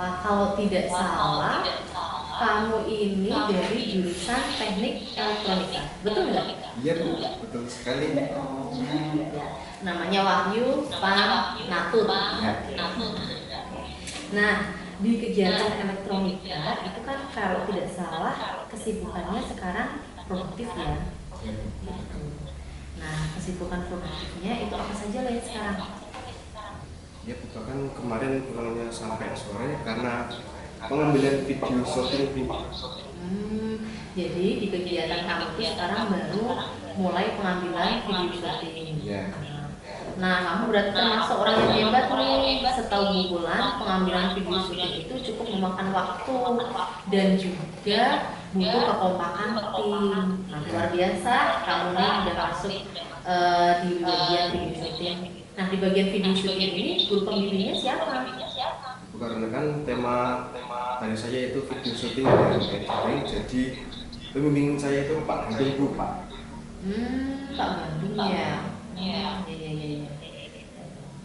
Kalau tidak salah, kamu ini dari jurusan teknik elektronika, betul nggak? Iya Bu, betul sekali. Oh, ya. Namanya Wahyu Panatut. Ya. Nah, di kegiatan elektronika itu kan kalau tidak salah kesibukannya sekarang produktif ya. Nah, kesibukan produktifnya itu apa saja lah sekarang? Ya Bu, bahkan kemarin pulangnya sampai sore karena pengambilan video shooting Bu. Jadi di kegiatan kamu itu sekarang baru mulai pengambilan video shooting. Ya. Nah, kamu berarti termasuk orang yang hebat nih. Setahu Bu Bulan, pengambilan video shooting itu cukup memakan waktu dan juga butuh kekompakan tim. Nah, luar biasa, kamu nih udah masuk di bagian video shooting. Nah, di bagian video shooting ini guru pembimbingnya siapa? Karena kan tema dari saya itu video shooting dan editing, jadi pembimbing saya itu Pak Gandung Bu. Pak Gandung ya. Iya.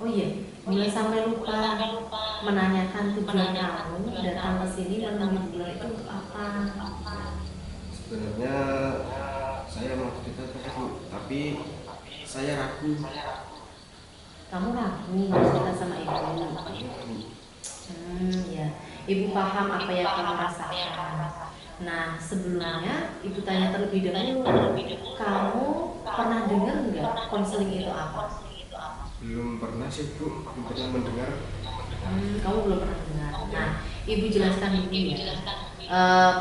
Oh iya, mulai sampai lupa menanyakan tujuan kamu datang ke sini menemui bulan itu untuk apa? Sebenarnya saya mau cerita Bu, tapi saya ragu. Kamu ragu cerita sama ibu? Ya, ibu paham apa yang kamu rasakan. Nah, sebelumnya ibu tanya terlebih dahulu, kamu pernah dengar nggak konseling itu apa? Belum pernah sih Bu, belum pernah mendengar. Kamu belum pernah dengar. Nah, ibu jelaskan dulu ya.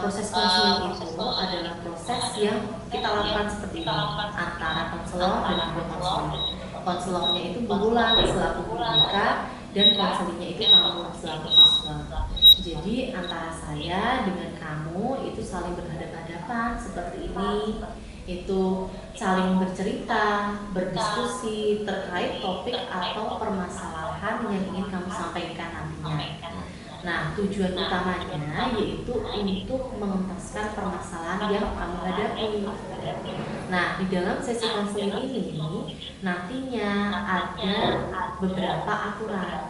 Proses konseling itu adalah proses yang kita lakukan seperti ini antara konselor dan juga konselor. Konselornya itu bulan selaku guru BK dan konselingnya itu kamu selaku siswa. Jadi antara saya dengan kamu itu saling berhadapan-hadapan seperti ini. Itu saling bercerita, berdiskusi terkait topik atau permasalahan yang ingin kamu sampaikan nantinya. Nah, tujuan utamanya yaitu untuk mengentaskan permasalahan yang kamu hadapi. Nah, di dalam sesi konseling ini nantinya ada beberapa aturan.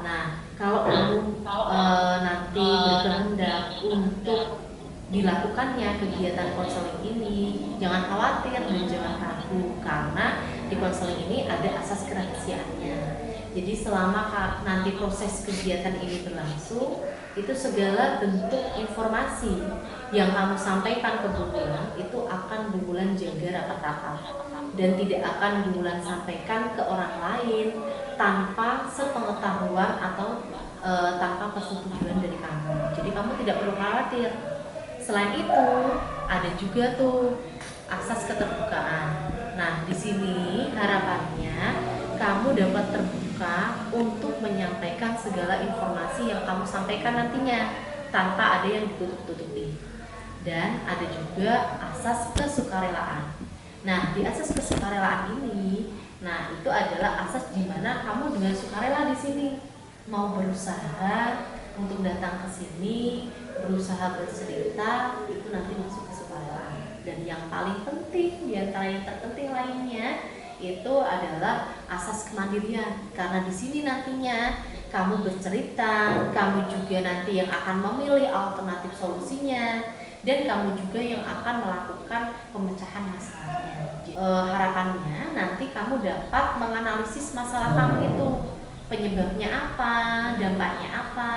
Nah, kalau kamu nanti berkehendak untuk dilakukannya kegiatan konseling ini, jangan khawatir dan jangan ragu karena di konseling ini ada asas kerahasiaannya. Jadi selama nanti proses kegiatan ini berlangsung, itu segala bentuk informasi yang kamu sampaikan ke Bu Bulan itu akan Bu Bulan jaga rapat-rapat dan tidak akan Bu Bulan sampaikan ke orang lain tanpa sepengetahuan atau tanpa persetujuan dari kamu. Jadi kamu tidak perlu khawatir. Selain itu, ada juga tuh asas keterbukaan. Nah, di sini harapannya kamu dapat terbuka untuk menyampaikan segala informasi yang kamu sampaikan nantinya tanpa ada yang ditutup-tutupi. Dan ada juga asas kesukarelaan. Nah, di asas kesukarelaan ini, nah itu adalah asas di mana kamu dengan sukarela di sini mau berusaha untuk datang ke sini, berusaha bercerita, itu nanti masuk kesukarelaan. Dan yang paling penting, di antara yang terpenting lainnya, itu adalah asas kemandirian. Karena di sini nantinya kamu bercerita, kamu juga nanti yang akan memilih alternatif solusinya, dan kamu juga yang akan melakukan pemecahan masalahnya. Harapannya nanti kamu dapat menganalisis masalah kamu itu, penyebabnya apa, dampaknya apa.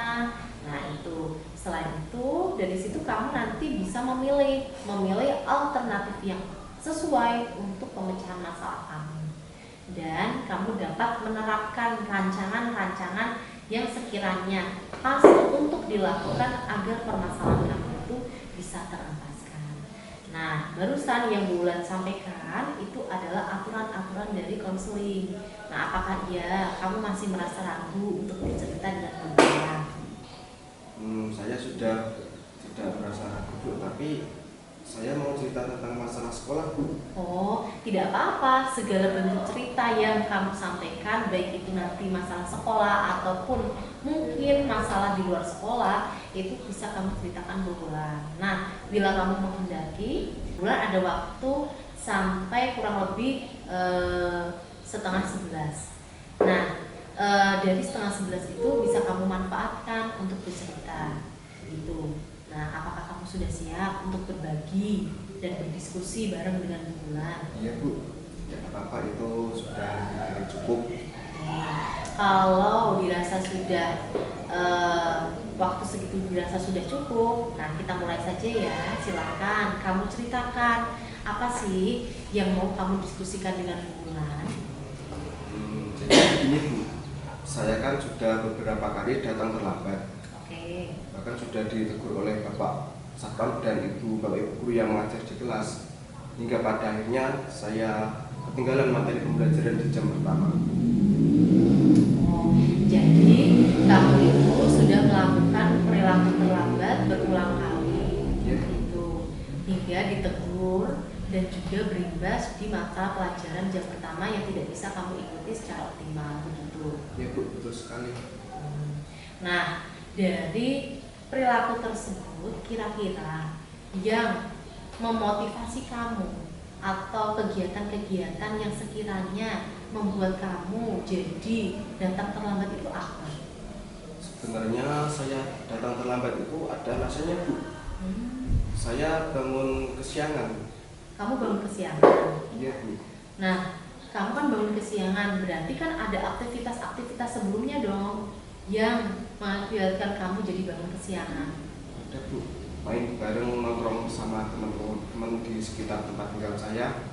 Nah itu, selain itu dari situ kamu nanti bisa memilih alternatif yang sesuai untuk pemecahan masalah kamu. Dan kamu dapat menerapkan rancangan-rancangan yang sekiranya pas untuk dilakukan agar permasalahan kamu itu bisa terentaskan. Nah, barusan yang Bu Wulan sampaikan itu adalah aturan-aturan dari konseling. Nah, apakah kamu masih merasa ragu untuk bercerita dengan Bu Wulan? Saya sudah tidak merasa ragu Bu, tapi saya mau cerita tentang masalah sekolah Bu. Oh, tidak apa-apa. Segala bentuk cerita yang kamu sampaikan, baik itu nanti masalah sekolah ataupun mungkin masalah di luar sekolah, itu bisa kamu ceritakan Bu Wulan. Nah, bila kamu menghendaki, Bulan ada waktu sampai kurang lebih 10:30. Nah, dari setengah 11 itu bisa kamu manfaatkan untuk bercerita gitu. Nah, apakah kamu sudah siap untuk berbagi dan berdiskusi bareng dengan Bu Bulan? Iya Bu, tidak apa-apa, itu sudah cukup. Kalau dirasa sudah waktu segitu dirasa sudah cukup, nah kita mulai saja ya. Silakan kamu ceritakan apa sih yang mau kamu diskusikan dengan Bu Bulan. Jadi begini Bu, saya kan sudah beberapa kali datang terlambat. Oke. Bahkan sudah ditegur oleh Bapak Satpam dan Bapak Ibu guru yang mengajar di kelas. Hingga pada akhirnya saya ketinggalan materi pembelajaran di jam pertama. Jadi kamu itu sudah melakukan perilaku terlambat berulang kali, gitu, hingga ditegur dan juga berimbas di mata pelajaran jam pertama yang tidak bisa kamu ikuti secara optimal, begitu. Ya Bu, betul sekali. Nah, dari perilaku tersebut kira-kira yang memotivasi kamu atau kegiatan-kegiatan yang sekiranya membuat kamu jadi datang terlambat itu apa? Sebenarnya saya datang terlambat itu ada alasannya Bu. Saya bangun kesiangan. Kamu bangun kesiangan? Iya Bu. Nah, kamu kan bangun kesiangan, berarti kan ada aktivitas-aktivitas sebelumnya dong yang mengakibatkan kamu jadi bangun kesiangan. Ada Bu, main bareng, nongkrong sama teman-teman di sekitar tempat tinggal saya.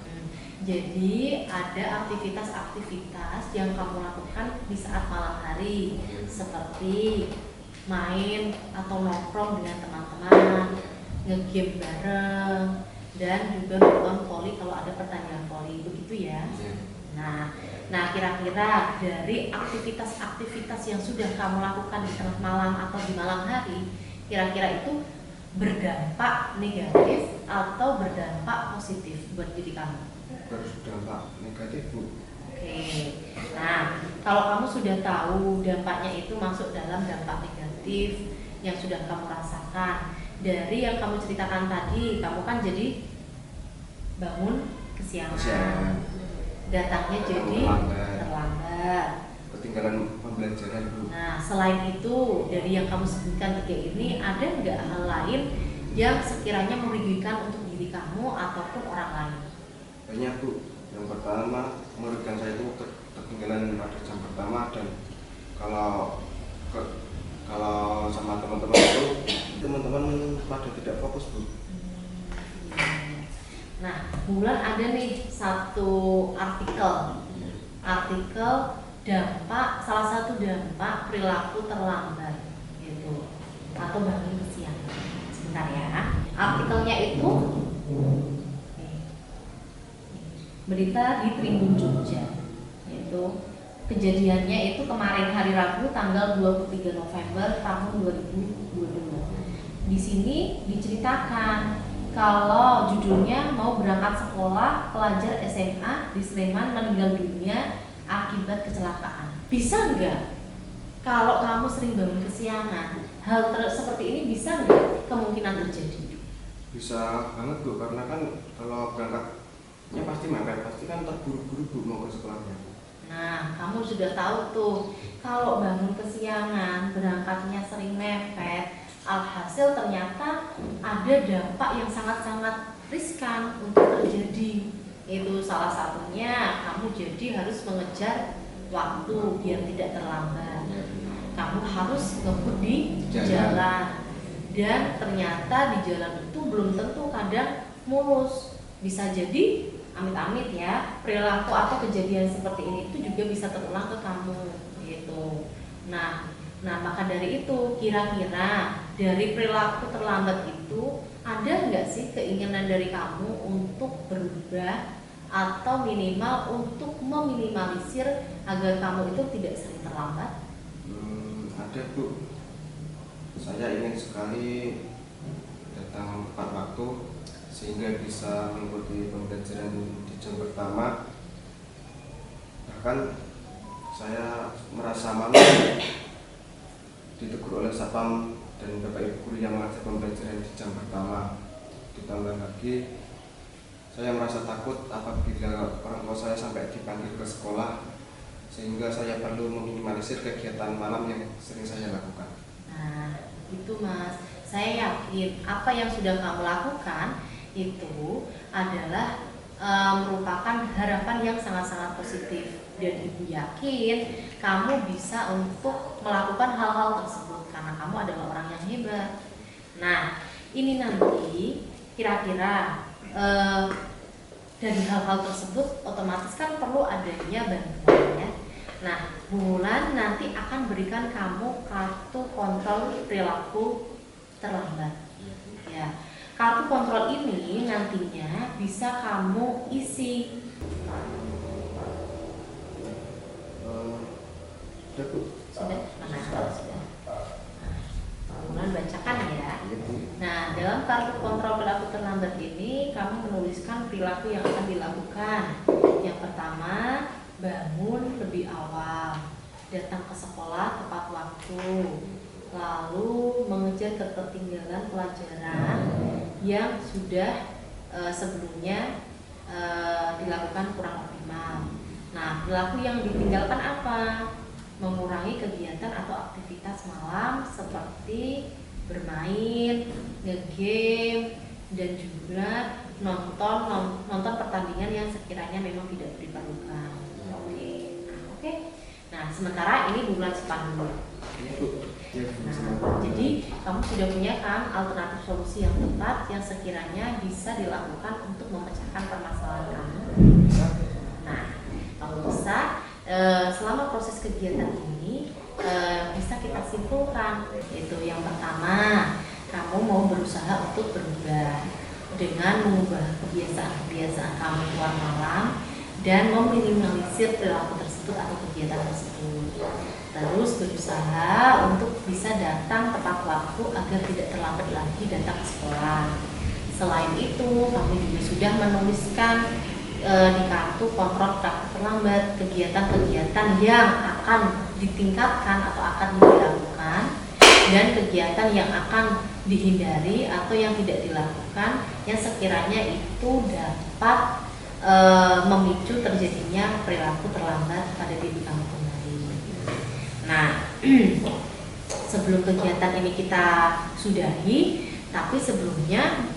Jadi ada aktivitas-aktivitas yang kamu lakukan di saat malam hari, seperti main atau nongkrong dengan teman-teman, nge-game bareng, dan juga nonton voli kalau ada pertandingan voli, begitu ya. Nah kira-kira dari aktivitas-aktivitas yang sudah kamu lakukan di tengah malam atau di malam hari, kira-kira itu berdampak negatif atau berdampak positif buat diri kamu? Berdampak negatif Bu. Oke. Nah, kalau kamu sudah tahu dampaknya itu masuk dalam dampak negatif yang sudah kamu rasakan dari yang kamu ceritakan tadi, kamu kan jadi bangun kesiangan, datangnya jadi terlambat, ketinggalan pembelajaran Bu. Nah, selain itu dari yang kamu sebutkan tiga ini, ada nggak hal lain yang sekiranya merugikan untuk diri kamu ataupun orang lain? Banyak Bu. Yang pertama, merugikan saya itu ketinggalan pada jam pertama, dan kalau sama teman-teman itu teman-teman pada tidak fokus Bu. Nah, Bulan ada nih satu artikel dampak, salah satu dampak perilaku terlambat gitu atau bangun kesiangan. Sebentar ya, artikelnya itu berita di Tribun Jogja, yaitu kejadiannya itu kemarin hari Rabu tanggal 23 November tahun 2022. Di sini diceritakan kalau judulnya mau berangkat sekolah, pelajar SMA di Sleman meninggal dunia akibat kecelakaan. Bisa nggak kalau kamu sering bangun kesiangan, hal seperti ini bisa nggak kemungkinan terjadi? Bisa banget Bu, karena kan kalau berangkatnya pasti mepet, pasti kan terburu-buru Bu mau ke sekolahnya. Nah, kamu sudah tahu tuh, kalau bangun kesiangan, berangkatnya sering mepet, alhasil ternyata ada dampak yang sangat-sangat riskan untuk terjadi. Itu salah satunya kamu jadi harus mengejar waktu biar tidak terlambat. Kamu harus ngebut di jalan. Dan ternyata di jalan itu belum tentu kadang mulus. Bisa jadi amit-amit ya, perilaku atau kejadian seperti ini itu juga bisa terulang ke kamu gitu. Nah maka dari itu kira-kira dari perilaku terlambat itu ada nggak sih keinginan dari kamu untuk berubah atau minimal untuk meminimalisir agar kamu itu tidak sering terlambat? Ada Bu, saya ingin sekali datang tepat waktu sehingga bisa mengikuti pembelajaran di jam pertama. Bahkan saya merasa malu ditegur oleh Satpam dan Bapak Ibu guru yang mengajar pembelajaran di jam pertama. Ditambah lagi saya merasa takut apabila orang tua saya sampai dipanggil ke sekolah sehingga saya perlu meminimalisir kegiatan malam yang sering saya lakukan. Nah, itu Mas, saya yakin apa yang sudah kamu lakukan itu adalah merupakan harapan yang sangat-sangat positif, dan Ibu yakin kamu bisa untuk melakukan hal-hal tersebut karena kamu adalah orang yang hebat. Nah, ini nanti kira-kira dari hal-hal tersebut otomatis kan perlu adanya bantuannya. Nah, Bulan nanti akan berikan kamu kartu kontrol perilaku terlambat. Ya, kartu kontrol ini nantinya bisa kamu isi. Sudah Bu. Sudah? Sudah. Bulan bacakan ya. Nah, dalam kartu kontrol perilaku terlambat ini kamu menuliskan perilaku yang akan dilakukan. Yang pertama, bangun lebih awal, datang ke sekolah tepat waktu, lalu mengejar ketertinggalan pelajaran yang sudah sebelumnya dilakukan kurang optimal. Nah, perilaku yang ditinggalkan apa? Mengurangi kegiatan atau aktivitas malam seperti bermain, nge-game, dan juga nonton pertandingan yang sekiranya memang tidak diperlukan. Oke. Nah, sementara ini Bulan simpan dulu. Nah, jadi kamu sudah punya kan alternatif solusi yang tepat yang sekiranya bisa dilakukan untuk memecahkan permasalahan kamu. Nah, kamu bisa selama proses kegiatan ini bisa kita simpulkan. Itu yang pertama, kamu mau berusaha untuk berubah dengan mengubah kebiasaan-kebiasaan kamu keluar malam dan meminimalisir perilaku tersebut atau kegiatan tersebut. Terus berusaha untuk bisa datang tepat waktu agar tidak terlambat lagi datang ke sekolah. Selain itu, kamu juga sudah menuliskan di kartu kontrol perilaku terlambat kegiatan-kegiatan yang akan ditingkatkan atau akan dilakukan dan kegiatan yang akan dihindari atau yang tidak dilakukan yang sekiranya itu dapat memicu terjadinya perilaku terlambat pada diri kamu kembali. Nah, sebelum kegiatan ini kita sudahi, tapi sebelumnya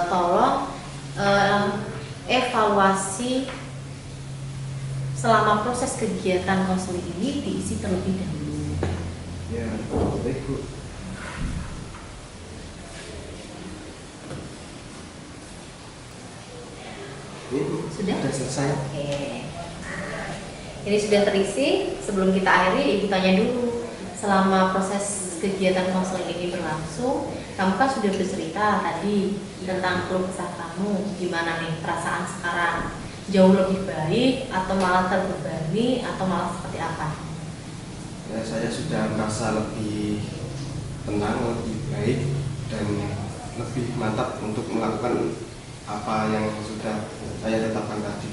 tolong evaluasi selama proses kegiatan konseling ini diisi terlebih dahulu. Ya, baik Bu. Sudah selesai. Oke. Ini sudah terisi. Sebelum kita akhiri, Ibu tanya dulu. Selama proses kegiatan konseling ini berlangsung, kamu kan sudah bercerita tadi tentang keluh kesah kamu. Gimana nih perasaan sekarang? Jauh lebih baik atau malah terbebani atau malah seperti apa? Ya, saya sudah merasa lebih tenang, lebih baik, dan lebih mantap untuk melakukan apa yang sudah saya tetapkan tadi.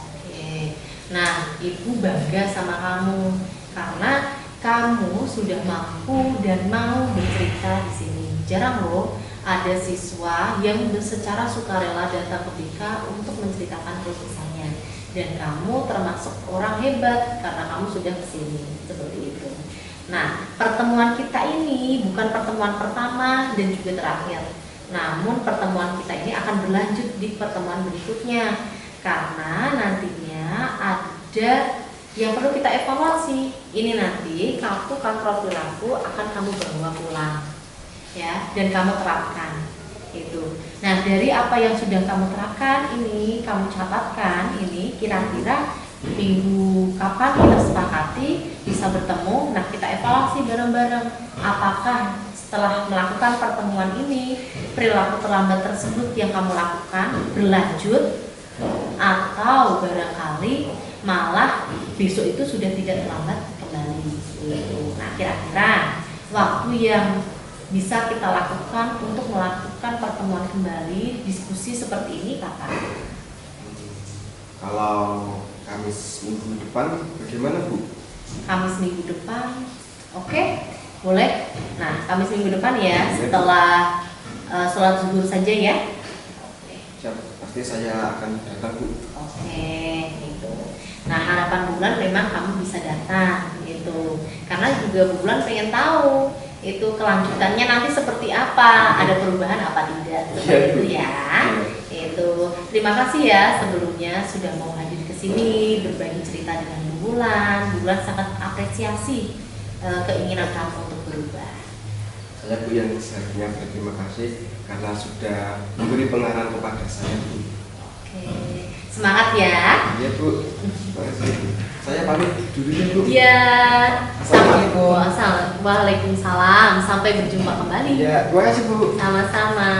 Oke. Nah, Ibu bangga sama kamu karena kamu sudah mampu dan mau bercerita di sini. Jarang loh ada siswa yang secara sukarela datang ke BK untuk menceritakan keluh kesahnya. Dan kamu termasuk orang hebat karena kamu sudah kesini seperti itu. Nah, pertemuan kita ini bukan pertemuan pertama dan juga terakhir. Namun pertemuan kita ini akan berlanjut di pertemuan berikutnya karena nantinya ada yang perlu kita evaluasi. Ini nanti kartu kontrol perilaku akan kamu bawa pulang, ya, dan kamu terapkan itu. Nah, dari apa yang sudah kamu terapkan ini, kamu catatkan ini kira-kira minggu kapan kita sepakati bisa bertemu. Nah, kita evaluasi bareng-bareng apakah setelah melakukan pertemuan ini perilaku terlambat tersebut yang kamu lakukan berlanjut atau barangkali malah besok itu sudah tidak terlambat kembali. Nah, kira-kira waktu yang bisa kita lakukan untuk melakukan pertemuan kembali diskusi seperti ini kapan? Kalau Kamis minggu depan bagaimana Bu? Kamis minggu depan, oke, boleh. Nah, Kamis minggu depan ya, setelah sholat zuhur saja ya. Siap, pasti saya akan datang Bu. Oke, itu. Nah, harapan Bulan memang kamu bisa datang gitu. Karena juga Bu Bulan pengen tahu itu kelanjutannya nanti seperti apa, ada perubahan apa tidak, seperti itu ya. Itu terima kasih ya sebelumnya sudah mau hadir ke sini berbagi cerita dengan Bu Bulan. Bu Bulan sangat apresiasi keinginan kamu untuk berubah. Saya Bu yang seharusnya berterima kasih karena sudah memberi pengarahan kepada saya Bu. Oke, semangat ya. Iya Bu. Terima kasih. Saya pamit dulu ya Bu. Iya. Assalamualaikum. Waalaikumsalam. Sampai berjumpa kembali. Ya, terima kasih Bu. Sama-sama.